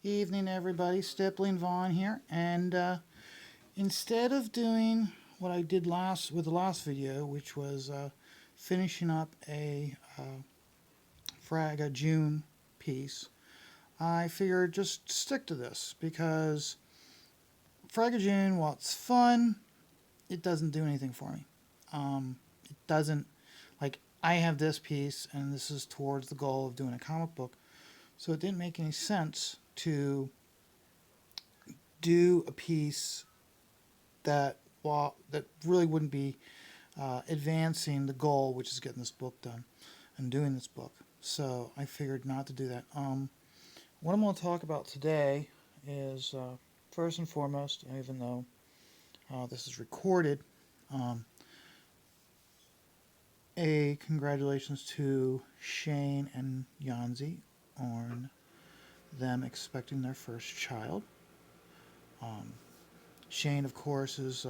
Evening, everybody. Stippling Vaughn here, and instead of doing what I did with the last video, which was finishing up a Fraga June piece, I figured just stick to this because Fraga June, while it's fun, it doesn't do anything for me. It doesn't like I have this piece, and this is towards the goal of doing a comic book, so it didn't make any sense to do a piece that really wouldn't be advancing the goal, which is getting this book done and doing this book. So I figured not to do that. What I'm going to talk about today is first and foremost, even though this is recorded, um, a congratulations to Shane and Yanzi on them expecting their first child. Um, Shane, of course, is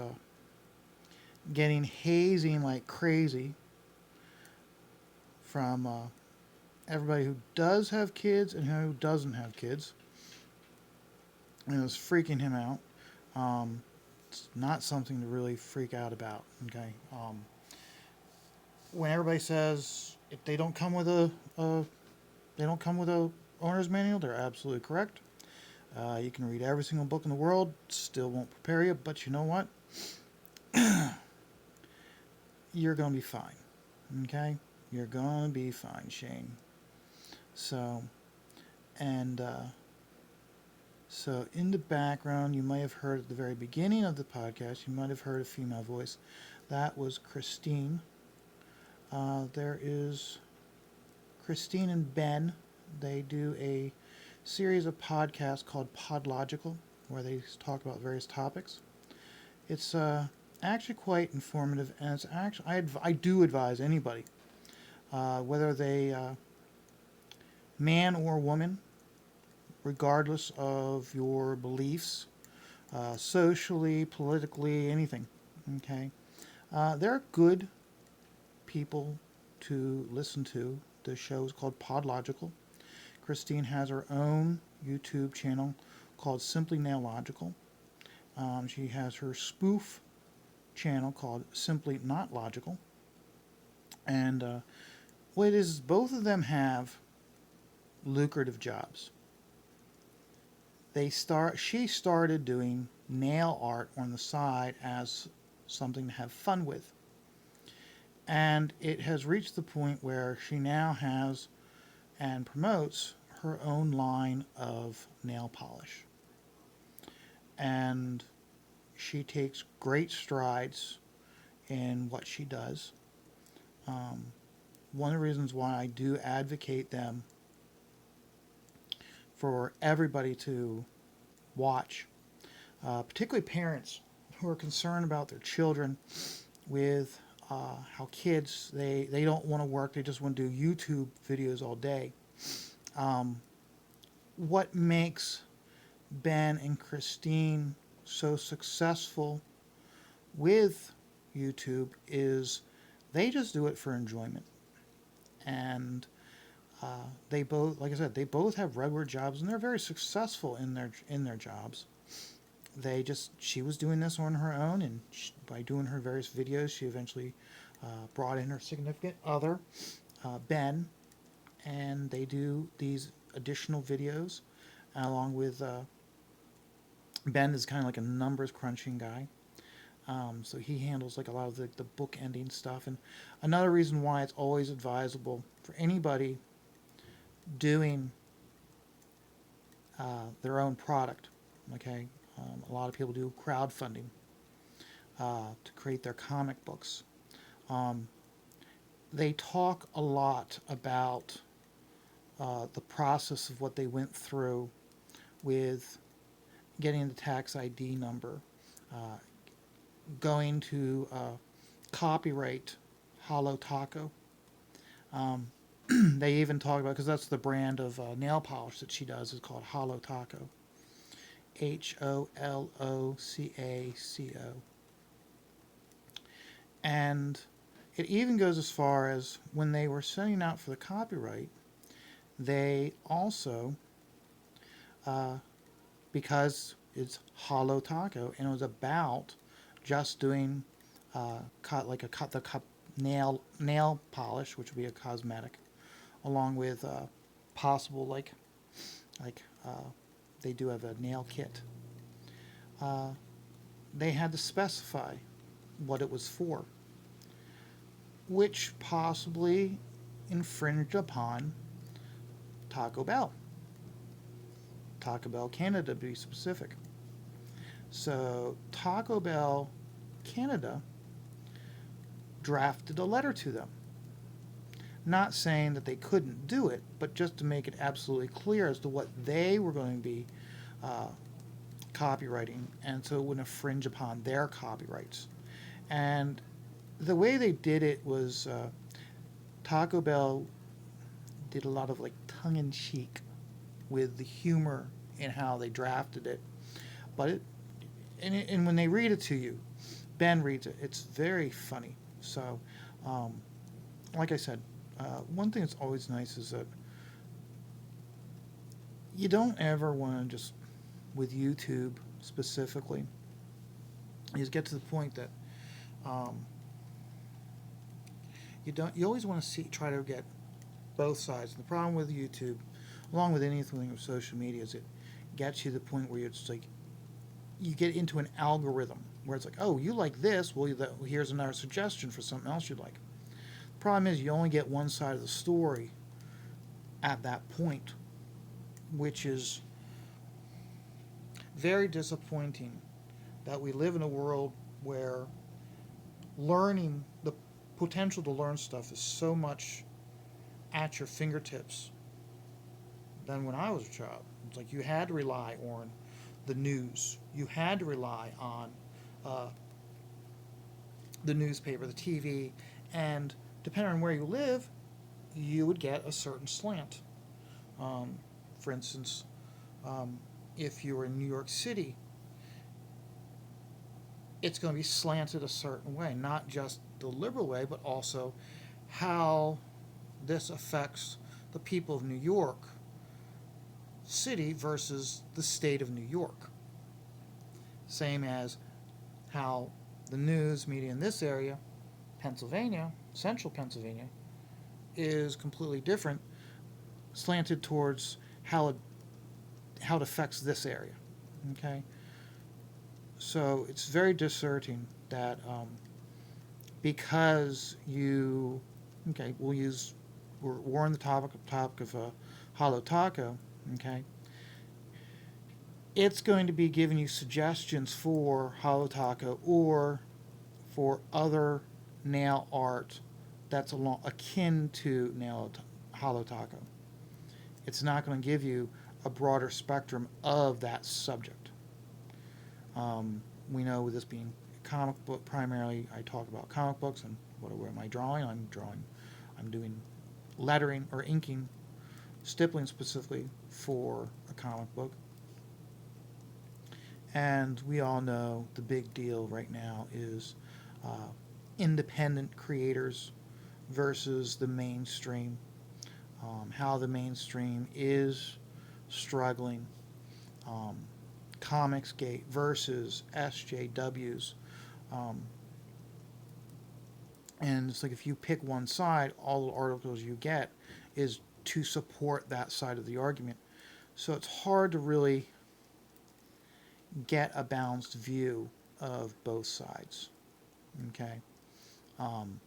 getting hazing like crazy from everybody who does have kids and who doesn't have kids. And it was freaking him out. It's not something to really freak out about. Okay. When everybody says if they don't come with a owner's manual, they're absolutely correct. You can read every single book in the world, still won't prepare you. But you know what? You're gonna be fine. Okay. You're gonna be fine, Shane. So, and so in the background, you might have heard at the very beginning of the podcast, you might have heard a female voice. That was Christine. There is Christine and Ben. They do a series of podcasts called Podlogical, where they talk about various topics. It's actually quite informative, and it's actually I do advise anybody, whether they man or woman, regardless of your beliefs, socially, politically, anything. Okay, they're good people to listen to. The show is called Podlogical. Christine has her own YouTube channel called Simply Nailogical. She has her spoof channel called Simply Not Logical. And what it is, both of them have lucrative jobs. She started doing nail art on the side as something to have fun with. And it has reached the point where she now has and promotes her own line of nail polish. And she takes great strides in what she does. One of the reasons why I do advocate them for everybody to watch, particularly parents who are concerned about their children with how kids they don't want to work, they just want to do YouTube videos all day. Um, what makes Ben and Christine so successful with YouTube is they just do it for enjoyment, and they both, like I said, they both have regular jobs, and they're very successful in their jobs. She was doing this on her own, and by doing her various videos, she eventually brought in her significant other, Ben, and they do these additional videos along with Ben is kind of like a numbers crunching guy. So he handles like a lot of the book ending stuff. And another reason why it's always advisable for anybody doing their own product. Okay, a lot of people do crowdfunding to create their comic books. Um, they talk a lot about the process of what they went through with getting the tax ID number, uh, going to copyright Holo Taco. Um, they even talk about, because that's the brand of nail polish that she does, is called Holo Taco. HOLOCACO. And it even goes as far as when they were setting out for the copyright, they also uh, because it's Holo Taco, and it was about just doing like a cut the cup nail polish, which would be a cosmetic, along with possible they do have a nail kit. Uh, they had to specify what it was for, which possibly infringed upon Taco Bell. Taco Bell Canada, to be specific. So Taco Bell Canada drafted a letter to them, not saying that they couldn't do it, but just to make it absolutely clear as to what they were going to be uh, copywriting, and so it wouldn't infringe upon their copyrights. And the way they did it was Taco Bell did a lot of like tongue in cheek with the humor in how they drafted it. But and when they read it to you, Ben reads it. It's very funny. So, um, like I said, one thing that's always nice is that you don't ever want to just, with YouTube specifically, you just get to the point that um, you always want to try to get both sides. And the problem with YouTube, along with anything with social media, is it gets you to the point where it's like you get into an algorithm where it's like, oh, you like this, well, here's another suggestion for something else you like. The problem is you only get one side of the story at that point, which is very disappointing that we live in a world where learning, the potential to learn stuff is so much at your fingertips than when I was a child. It's like you had to rely on the news. You had to rely on uh, the newspaper, the TV, and depending on where you live, you would get a certain slant. Um, for instance, um, if you were in New York City, it's going to be slanted a certain way, not just the liberal way, but also how this affects the people of New York City versus the state of New York. Same as how the news media in this area, Pennsylvania, central Pennsylvania, is completely different, slanted towards how it affects this area. Okay, so it's very disconcerting that because you, okay, we're on the topic of Holo Taco. Okay, it's going to be giving you suggestions for Holo Taco or for other nail art that's akin to Holo Taco. It's not going to give you a broader spectrum of that subject. We know with this being comic book primarily, I talk about comic books and what am I drawing? I'm doing lettering or inking, stippling specifically for a comic book. And we all know the big deal right now is independent creators versus the mainstream. How the mainstream is struggling. Um, Comicsgate versus SJWs. Um, and it's like if you pick one side, all the articles you get is to support that side of the argument. So it's hard to really get a balanced view of both sides. Okay. Um,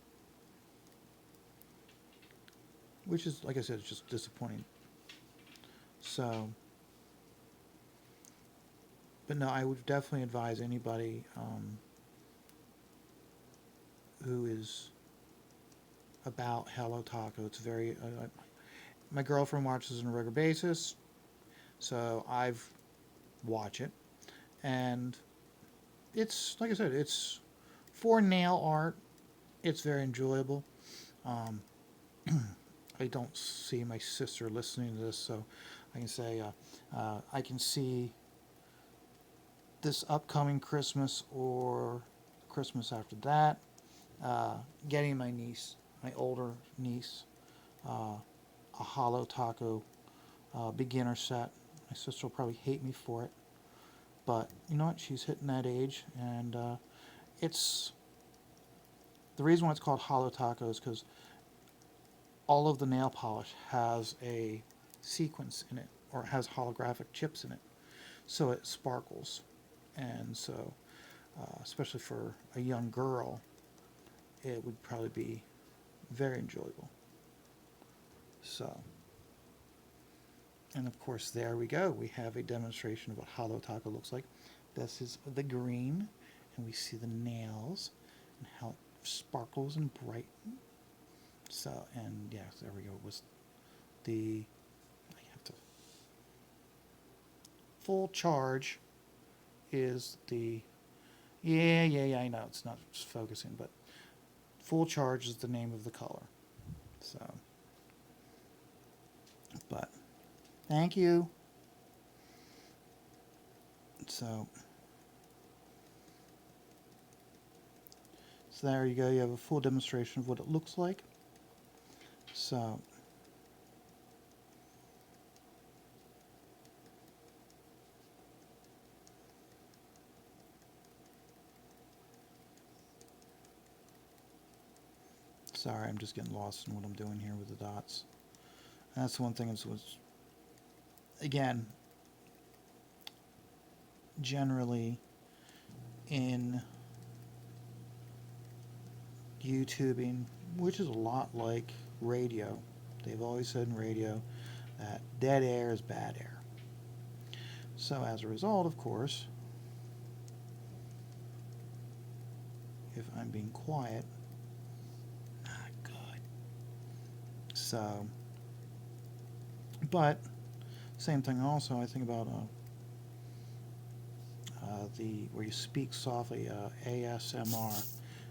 which is, like I said, it's just disappointing. So, but no, I would definitely advise anybody who is about Hello Taco. It's very, my girlfriend watches it on a regular basis, so I've watched it, and it's, like I said, it's for nail art. It's very enjoyable. Um, I don't see my sister listening to this, so I can say I can see this upcoming Christmas or Christmas after that, getting my niece, my older niece, a Holo Taco beginner set, My sister will probably hate me for it, but you know what? She's hitting that age, and it's the reason why it's called Holo Taco is because all of the nail polish has a sequence in it, or has holographic chips in it, so it sparkles, and so especially for a young girl, it would probably be very enjoyable. So, and of course, there we go. We have a demonstration of what Holo Taco looks like. This is the green, and we see the nails and how it sparkles and brightens. So, and yes, there we go. Was the I have to full charge is the yeah. I know it's not focusing, but full charge is the name of the color. So, but thank you. So there you go. You have a full demonstration of what it looks like. So sorry, I'm just getting lost in what I'm doing here with the dots. That's one thing. Was again, generally in YouTubing, which is a lot like radio. They've always said in radio that dead air is bad air. So as a result, of course, if I'm being quiet, not good. So, but same thing also, I think about the where you speak softly, ASMR,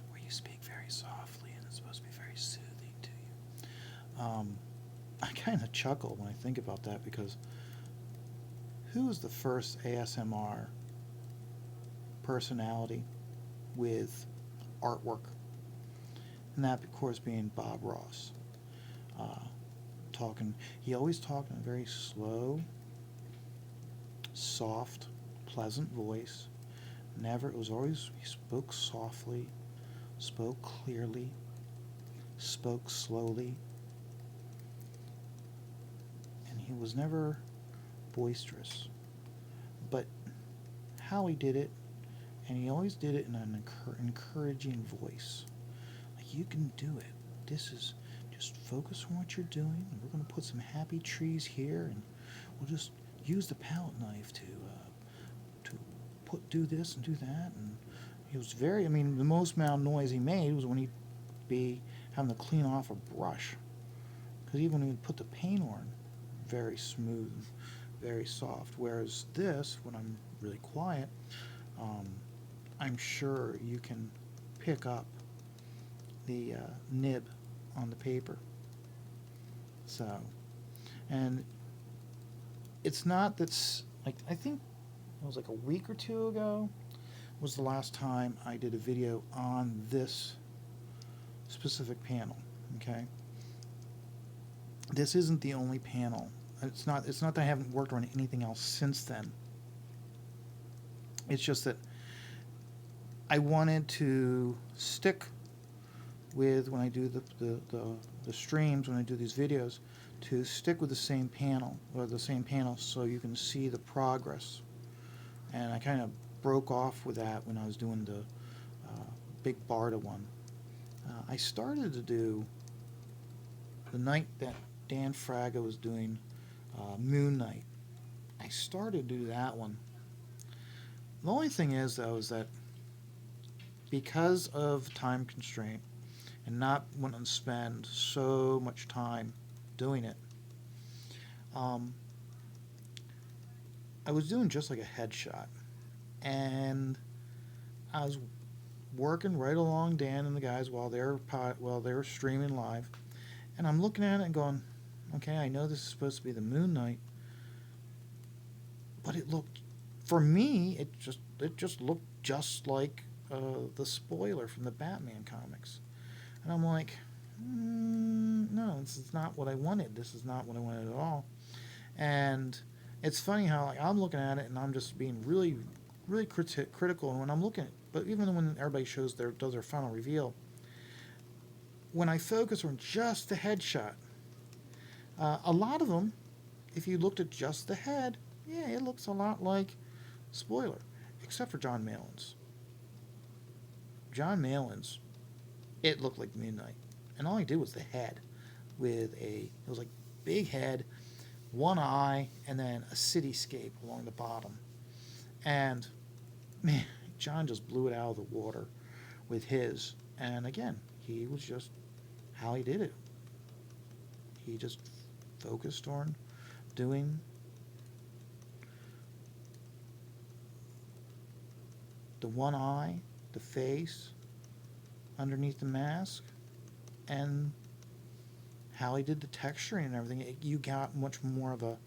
where you speak very softly and it's supposed to be very soothing to you. I kind of chuckle when I think about that because who was the first ASMR personality with artwork? And that, of course, being Bob Ross. He always talked in a very slow, soft, pleasant voice. It was always, he spoke softly, spoke clearly, spoke slowly, and he was never boisterous. But how he did it, and he always did it in an encouraging voice. Like, you can do it. This is just focus on what you're doing. We're going to put some happy trees here, and we'll just use the palette knife to do this and do that. And he was very. I mean, the most amount of noise he made was when he'd be having to clean off a brush, because even when he'd put the paint on, very smooth, very soft. Whereas this, when I'm really quiet, I'm sure you can pick up the nib on the paper. So, and it's not that's like, I think it was like a week or two ago was the last time I did a video on this specific panel. Okay, this isn't the only panel. It's not that I haven't worked on anything else since then. It's just that I wanted to stick with, when I do the streams, when I do these videos, to stick with the same panel, so you can see the progress. And I kind of broke off with that when I was doing the Big Barda one. I started to do, the night that Dan Fraga was doing Moon Knight, I started to do that one. The only thing is, though, is that because of time constraint and not wanting to spend so much time doing it, I was doing just like a headshot, and I was working right along Dan and the guys while they were streaming live, and I'm looking at it and going, okay, I know this is supposed to be the Moon Knight, but it looked, for me, it just looked just like the spoiler from the Batman comics. And I'm like, no, this is not what I wanted. This is not what I wanted at all. And It's funny how like I'm looking at it and I'm just being really, really critical. And when I'm looking at, but even when everybody does their final reveal, when I focus on just the headshot, a lot of them, if you looked at just the head, yeah, it looks a lot like spoiler, except for John Malin's. John Malin's, it looked like Midnight, and all he did was the head with it was like big head, one eye, and then a cityscape along the bottom. And man, John just blew it out of the water with his. And again, he was just how he did it. He just focused on doing the one eye, the face underneath the mask, and how he did the texturing and everything. You got much more of a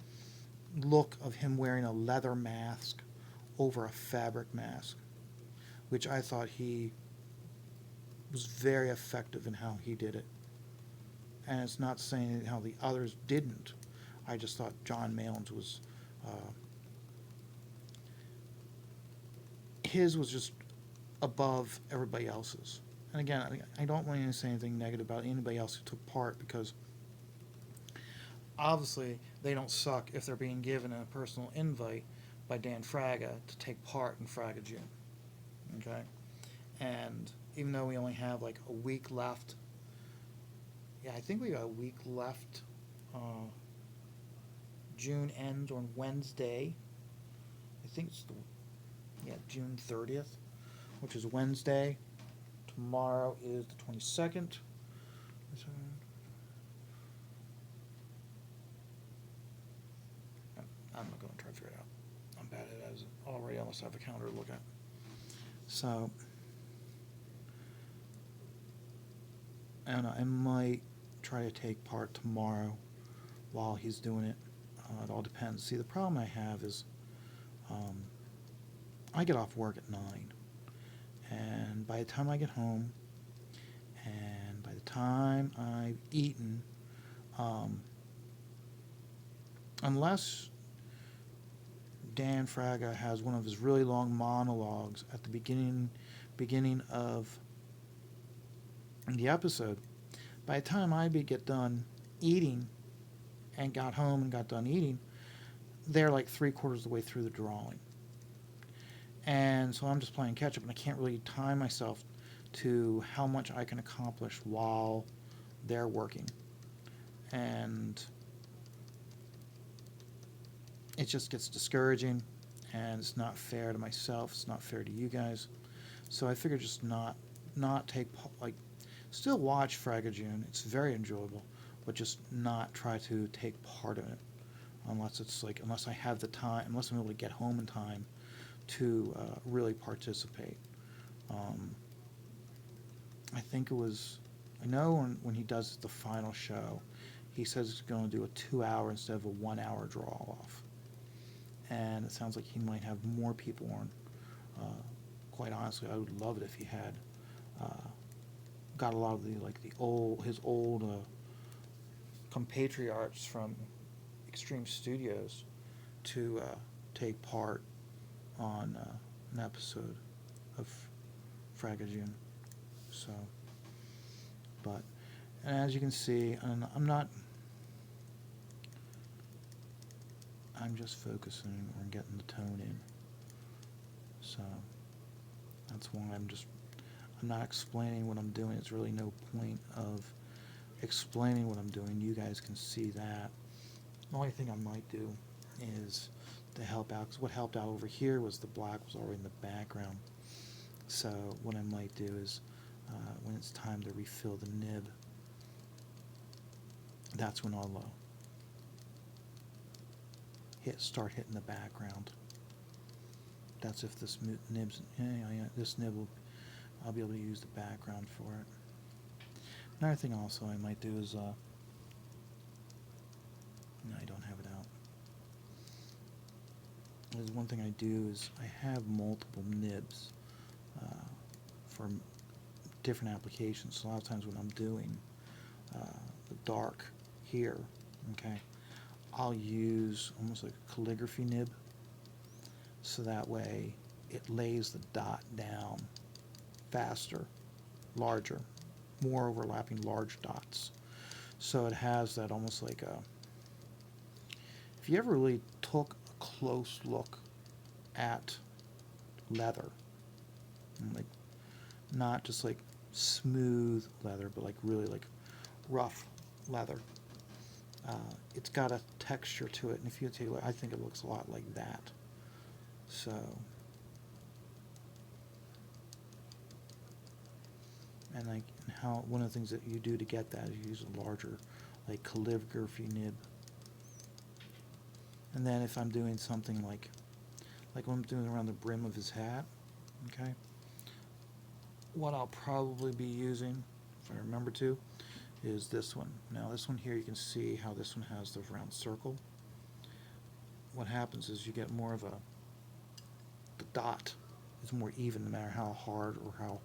look of him wearing a leather mask over a fabric mask, which I thought he was very effective in how he did it. And it's not saying how the others didn't. I just thought John Malin's was his was just above everybody else's. And again, I don't want to say anything negative about anybody else who took part, because obviously they don't suck if they're being given a personal invite by Dan Fraga to take part in Fraga June. Okay? And even though we only have like a week left, yeah, I think we got a week left. June ends on Wednesday. I think it's June 30th, which is Wednesday. Tomorrow is the 22nd. I'm not going to try to figure it out. I'm bad at it as already, unless I have a calendar to look at. So, I don't know. I might try to take part tomorrow while he's doing it. It all depends. See, the problem I have is I get off work at 9. And by the time I get home, and by the time I've eaten, unless Dan Fraga has one of his really long monologues at the beginning of the episode, by the time I get done eating and got home and got done eating, they're like 3/4 of the way through the drawing. And so I'm just playing catch up, and I can't really time myself to how much I can accomplish while they're working. And it just gets discouraging, and it's not fair to myself, it's not fair to you guys. So I figured just not take, like, still watch Fraga June, it's very enjoyable, but just not try to take part in it unless I have the time, unless I'm able to get home in time to really participate. I think it was, I know when he does the final show, he says he's going to do a 2-hour instead of a 1-hour draw off. And it sounds like he might have more people on. Quite honestly, I would love it if he had got a lot of his old compatriots from Extreme Studios to take part on an episode of Fraga June. So, but, and as you can see, I'm just focusing on getting the tone in. So, that's why I'm not explaining what I'm doing. It's really no point of explaining what I'm doing. You guys can see that. The only thing I might do is to help out, because what helped out over here was the black was already in the background. So what I might do is when it's time to refill the nib, that's when I'll start hitting the background. That's if this nib's, this nib will, I'll be able to use the background for it. Another thing also I might do is, no, I don't have it out. There's one thing I do is I have multiple nibs for different applications. So a lot of times when I'm doing the dark here, okay, I'll use almost like a calligraphy nib, so that way it lays the dot down faster, larger, more overlapping large dots. So it has that almost like a, if you ever really took a close look at leather, like not just like smooth leather, but like really like rough leather, it's got a texture to it, and if you take a look, I think it looks a lot like that. So, and like how one of the things that you do to get that is you use a larger, like calligraphy nib. And then if I'm doing something like what I'm doing around the brim of his hat, okay, what I'll probably be using, if I remember to, is this one. Now this one here, you can see how this one has the round circle. What happens is you get more of the dot is more even no matter how hard or how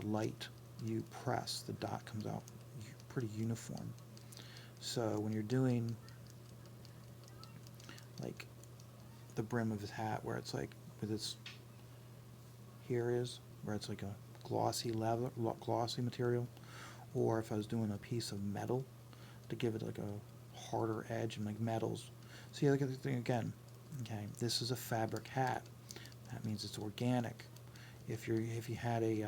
light you press, the dot comes out pretty uniform. So when you're doing like the brim of his hat, where it's like with its here is where it's like a glossy leather, glossy material, or if I was doing a piece of metal to give it like a harder edge, and like metals. See, look at the thing again. Okay, this is a fabric hat. That means it's organic. If you had a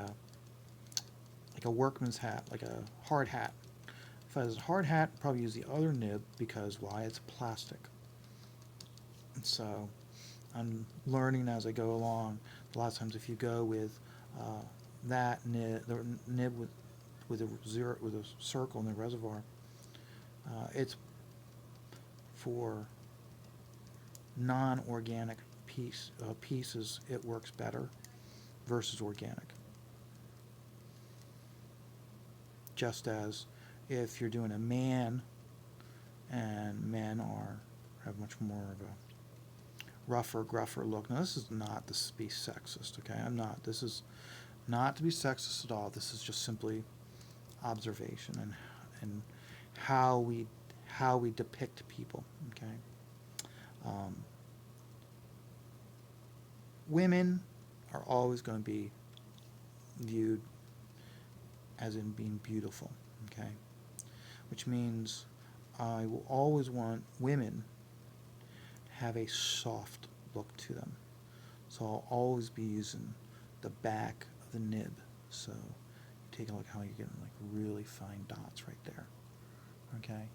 like a workman's hat, like a hard hat. If I was a hard hat, I'd probably use the other nib because why? It's plastic. So I'm learning as I go along. A lot of times, if you go with that nib, the nib with a circle in the reservoir, it's for non-organic pieces. It works better versus organic. Just as if you're doing a man, and men have much more of a rougher, gruffer look. Now this is not to be sexist, okay? I'm not. This is not to be sexist at all. This is just simply observation and how we depict people, okay? Women are always going to be viewed as in being beautiful, okay? Which means I will always want women have a soft look to them. So I'll always be using the back of the nib. So take a look how you're getting like really fine dots right there. Okay?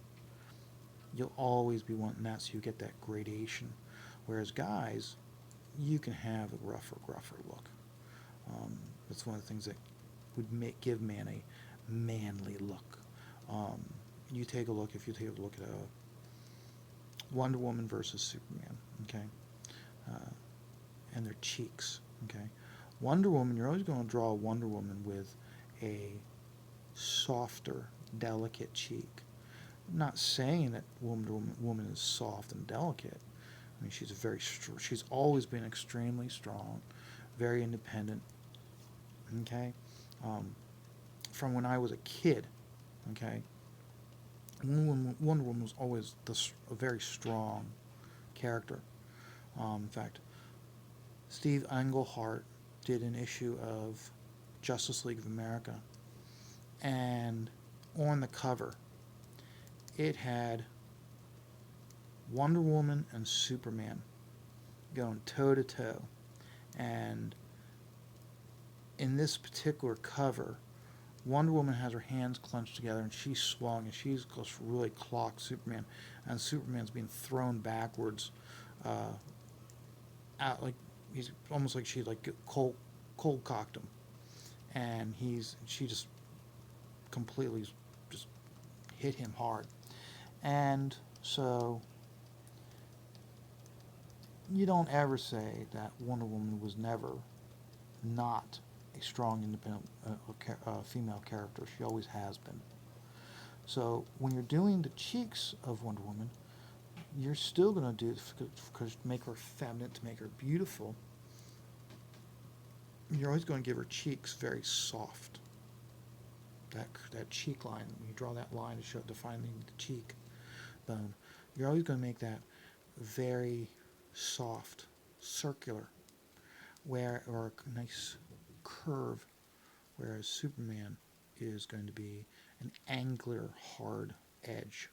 You'll always be wanting that so you get that gradation. Whereas guys, you can have a gruffer look. That's one of the things that would give man a manly look. You take a look, if you take a look at a Wonder Woman versus Superman, okay, and their cheeks, okay. Wonder Woman, you're always going to draw a Wonder Woman with a softer, delicate cheek. I'm not saying that Wonder Woman is soft and delicate. I mean, she's always been extremely strong, very independent, okay. From when I was a kid, okay, Wonder Woman was always a very strong character. In fact, Steve Englehart did an issue of Justice League of America, and on the cover, it had Wonder Woman and Superman going toe to toe, and in this particular cover, Wonder Woman has her hands clenched together and she's swung and she's just really clocked Superman, and Superman's being thrown backwards, out like he's almost like she like cold cocked him, and she just completely just hit him hard, and so you don't ever say that Wonder Woman was never not a strong, independent female character. She always has been. So when you're doing the cheeks of Wonder Woman, you're still going to do it to make her feminine, to make her beautiful. You're always going to give her cheeks very soft. That cheek line, when you draw that line to define the cheek bone, you're always going to make that very soft, circular, or a nice curve, whereas Superman is going to be an angular, hard edge.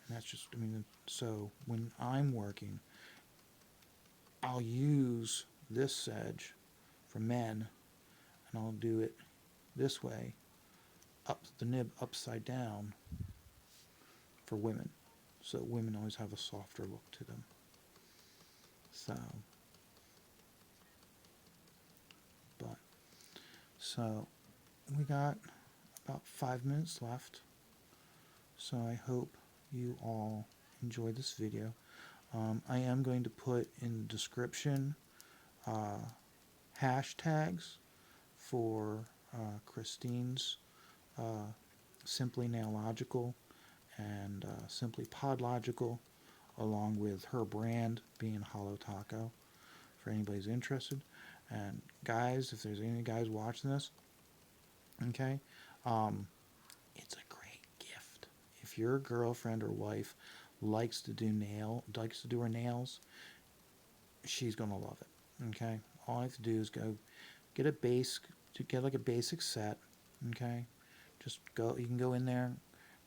And that's just, I mean, so when I'm working, I'll use this edge for men, and I'll do it this way, up the nib upside down for women. So women always have a softer look to them. So we got about 5 minutes left. So I hope you all enjoyed this video. I am going to put in the description hashtags for Christine's Simply Nailogical and Simply Podlogical, along with her brand being Holo Taco, for anybody who's interested. And guys, if there's any guys watching this, okay, it's a great gift. If your girlfriend or wife likes to do her nails, she's gonna love it. Okay, all I have to do is go get like a basic set. Okay, just go. You can go in there,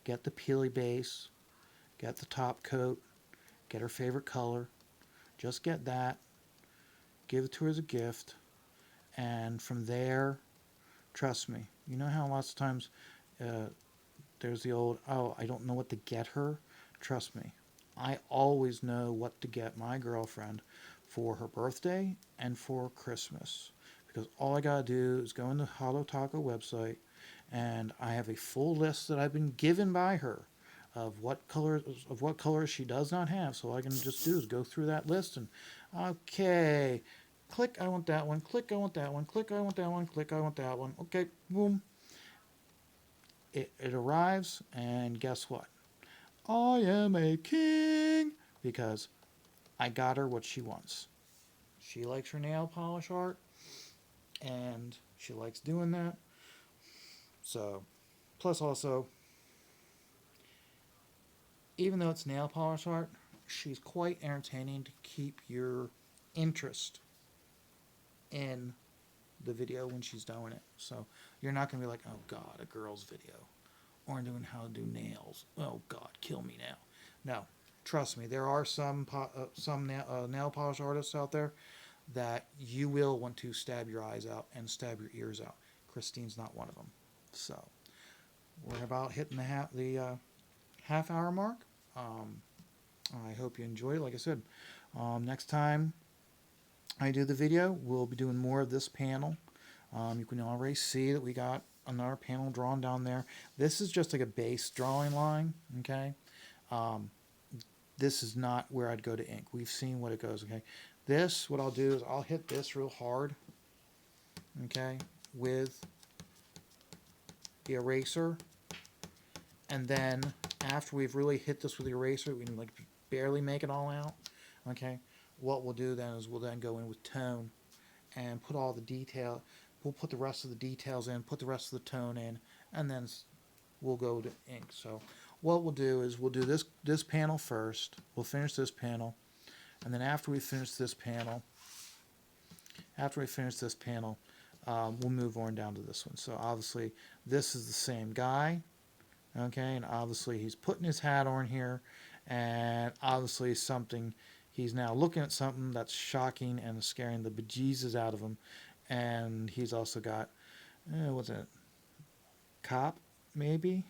get the peely base, get the top coat, get her favorite color. Just get that. Give it to her as a gift, and from there, trust me. You know how lots of times there's the old, oh, I don't know what to get her. Trust me, I always know what to get my girlfriend for her birthday and for Christmas, because all I gotta do is go in the Holo Taco website, and I have a full list that I've been given by her of what colors she does not have. So all I can just do is go through that list and, okay, click, I want that one, click, I want that one, click, I want that one, click, I want that one. Okay, boom. It arrives, and guess what? I am a king, because I got her what she wants. She likes her nail polish art, and she likes doing that. So, plus also, even though it's nail polish art, she's quite entertaining to keep your interest in the video when she's doing it. So you're not going to be like, oh God, a girl's video, or doing how to do nails. Oh God, kill me now. No, trust me, there are some nail polish artists out there that you will want to stab your eyes out and stab your ears out. Christine's not one of them. So we're about hitting the half hour mark. I hope you enjoyed it. Like I said, next time I do the video, we'll be doing more of this panel. You can already see that we got another panel drawn down there. This is just like a base drawing line, okay? This is not where I'd go to ink. We've seen what it goes, okay? This, what I'll do is I'll hit this real hard, okay, with the eraser. And then after we've really hit this with the eraser, we can like barely make it all out, okay? What we'll do then is we'll then go in with tone and put all the detail. We'll put the rest of the details in, put the rest of the tone in, and then we'll go to ink. So what we'll do is we'll do this panel first. We'll finish this panel, and then after we finish this panel, we'll move on down to this one. So obviously this is the same guy, okay, and obviously he's putting his hat on here, and obviously he's now looking at something that's shocking and scaring the bejesus out of him. And he's also got, what's it? Cop, maybe?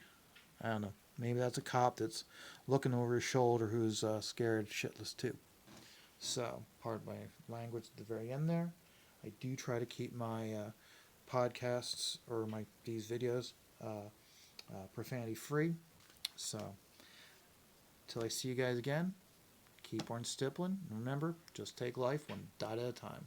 I don't know. Maybe that's a cop that's looking over his shoulder who's scared shitless too. So, pardon my language at the very end there. I do try to keep my podcasts or these videos profanity free. So, till I see you guys again, keep on stippling. Remember, just take life one dot at a time.